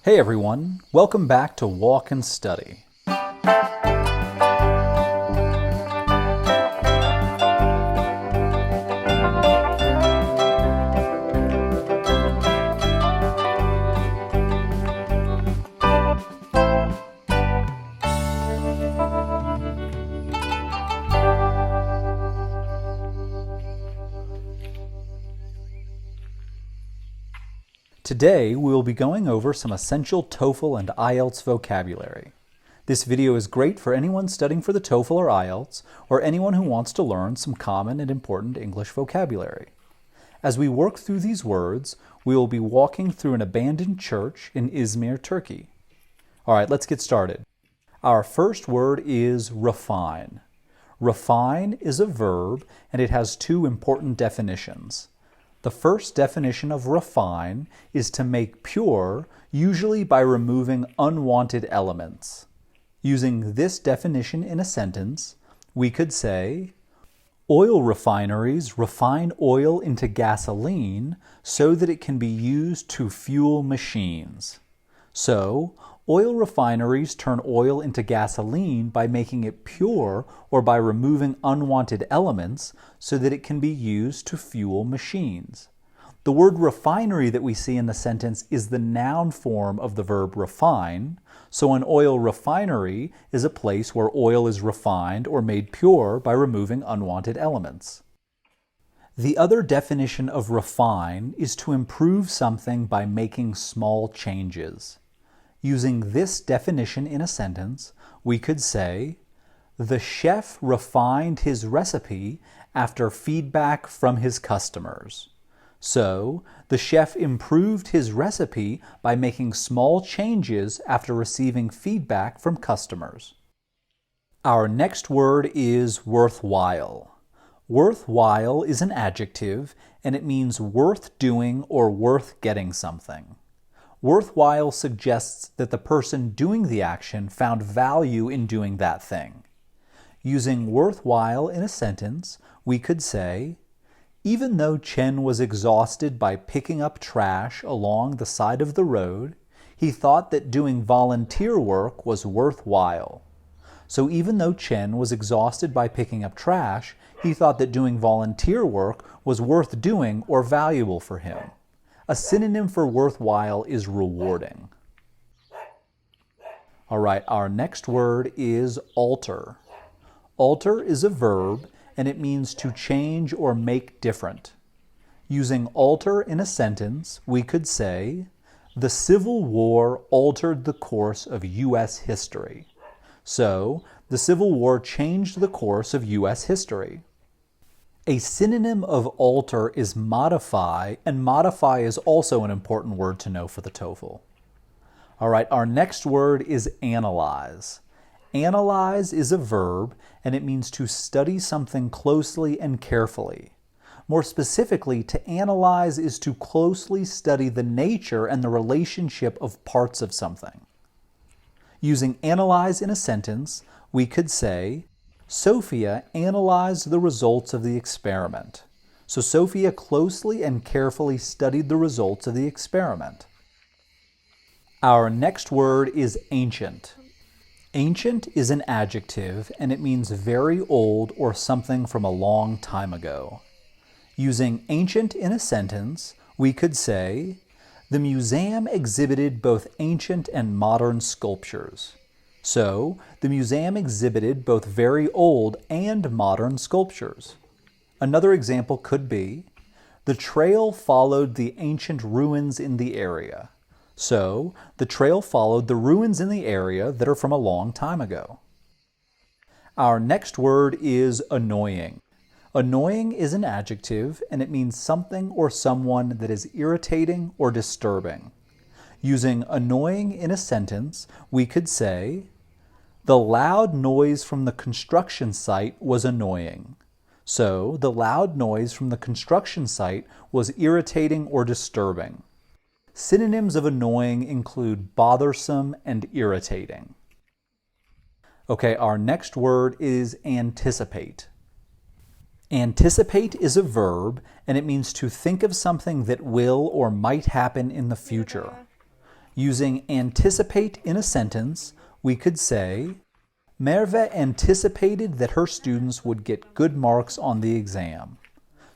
Hey everyone, welcome back to Walk and Study. Today, we will be going over some essential TOEFL and IELTS vocabulary. This video is great for anyone studying for the TOEFL or IELTS, or anyone who wants to learn some common and important English vocabulary. As we work through these words, we will be walking through an abandoned church in Izmir, Turkey. All right, let's get started. Our first word is refine. Refine is a verb, and it has two important definitions. The first definition of refine is to make pure, usually by removing unwanted elements. Using this definition in a sentence, we could say, oil refineries refine oil into gasoline so that it can be used to fuel machines. So, oil refineries turn oil into gasoline by making it pure or by removing unwanted elements so that it can be used to fuel machines. The word refinery that we see in the sentence is the noun form of the verb refine, so an oil refinery is a place where oil is refined or made pure by removing unwanted elements. The other definition of refine is to improve something by making small changes. Using this definition in a sentence, we could say, the chef refined his recipe after feedback from his customers. So, the chef improved his recipe by making small changes after receiving feedback from customers. Our next word is worthwhile. Worthwhile is an adjective, and it means worth doing or worth getting something. Worthwhile suggests that the person doing the action found value in doing that thing. Using worthwhile in a sentence, we could say, even though Chen was exhausted by picking up trash along the side of the road, he thought that doing volunteer work was worthwhile. So even though Chen was exhausted by picking up trash, he thought that doing volunteer work was worth doing or valuable for him. A synonym for worthwhile is rewarding. All right, our next word is alter. Alter is a verb, and it means to change or make different. Using alter in a sentence, we could say, the Civil War altered the course of U.S. history. So, the Civil War changed the course of U.S. history. A synonym of alter is modify, and modify is also an important word to know for the TOEFL. All right, our next word is analyze. Analyze is a verb, and it means to study something closely and carefully. More specifically, to analyze is to closely study the nature and the relationship of parts of something. Using analyze in a sentence, we could say, Sophia analyzed the results of the experiment. So Sophia closely and carefully studied the results of the experiment. Our next word is ancient. Ancient is an adjective, and it means very old or something from a long time ago. Using ancient in a sentence, we could say, the museum exhibited both ancient and modern sculptures. So, the museum exhibited both very old and modern sculptures. Another example could be, the trail followed the ancient ruins in the area. So, the trail followed the ruins in the area that are from a long time ago. Our next word is annoying. Annoying is an adjective, and it means something or someone that is irritating or disturbing. Using annoying in a sentence, we could say, the loud noise from the construction site was annoying. So, the loud noise from the construction site was irritating or disturbing. Synonyms of annoying include bothersome and irritating. Okay, our next word is anticipate. Anticipate is a verb, and it means to think of something that will or might happen in the future. Using anticipate in a sentence, we could say, Merve anticipated that her students would get good marks on the exam.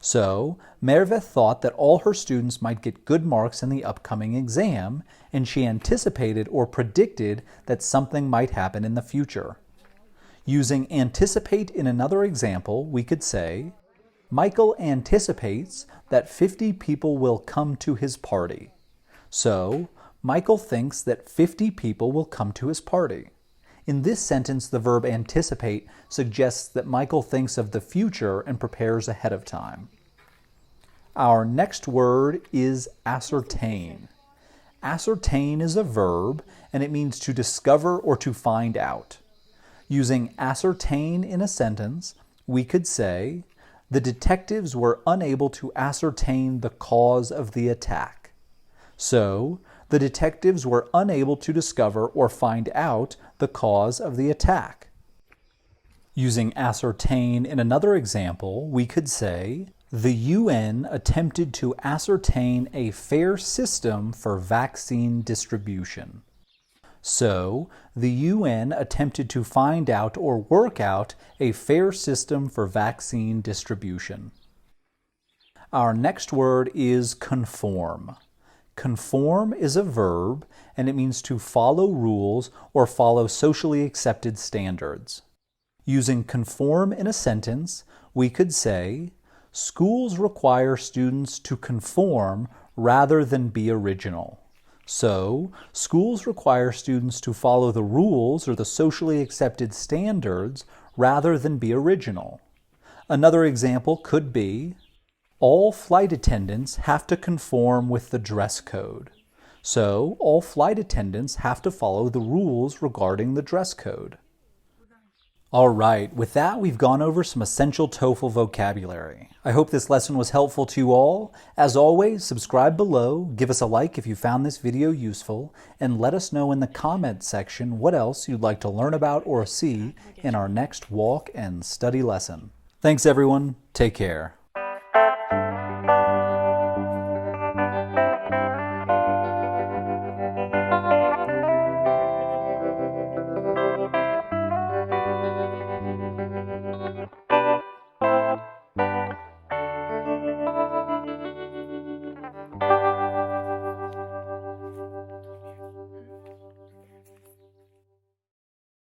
So, Merve thought that all her students might get good marks in the upcoming exam, and she anticipated or predicted that something might happen in the future. Using anticipate in another example, we could say, Michael anticipates that 50 people will come to his party. So, Michael thinks that 50 people will come to his party. In this sentence, the verb anticipate suggests that Michael thinks of the future and prepares ahead of time. Our next word is ascertain. Ascertain is a verb, and it means to discover or to find out. Using ascertain in a sentence, we could say, the detectives were unable to ascertain the cause of the attack. So, the detectives were unable to discover or find out the cause of the attack. Using ascertain in another example, we could say, the UN attempted to ascertain a fair system for vaccine distribution. So, the UN attempted to find out or work out a fair system for vaccine distribution. Our next word is conform. Conform is a verb, and it means to follow rules or follow socially accepted standards. Using conform in a sentence, we could say, schools require students to conform rather than be original. So, schools require students to follow the rules or the socially accepted standards rather than be original. Another example could be, all flight attendants have to conform with the dress code. So, all flight attendants have to follow the rules regarding the dress code. All right, with that, we've gone over some essential TOEFL vocabulary. I hope this lesson was helpful to you all. As always, subscribe below, give us a like if you found this video useful, and let us know in the comment section what else you'd like to learn about or see in our next walk and study lesson. Thanks everyone, take care.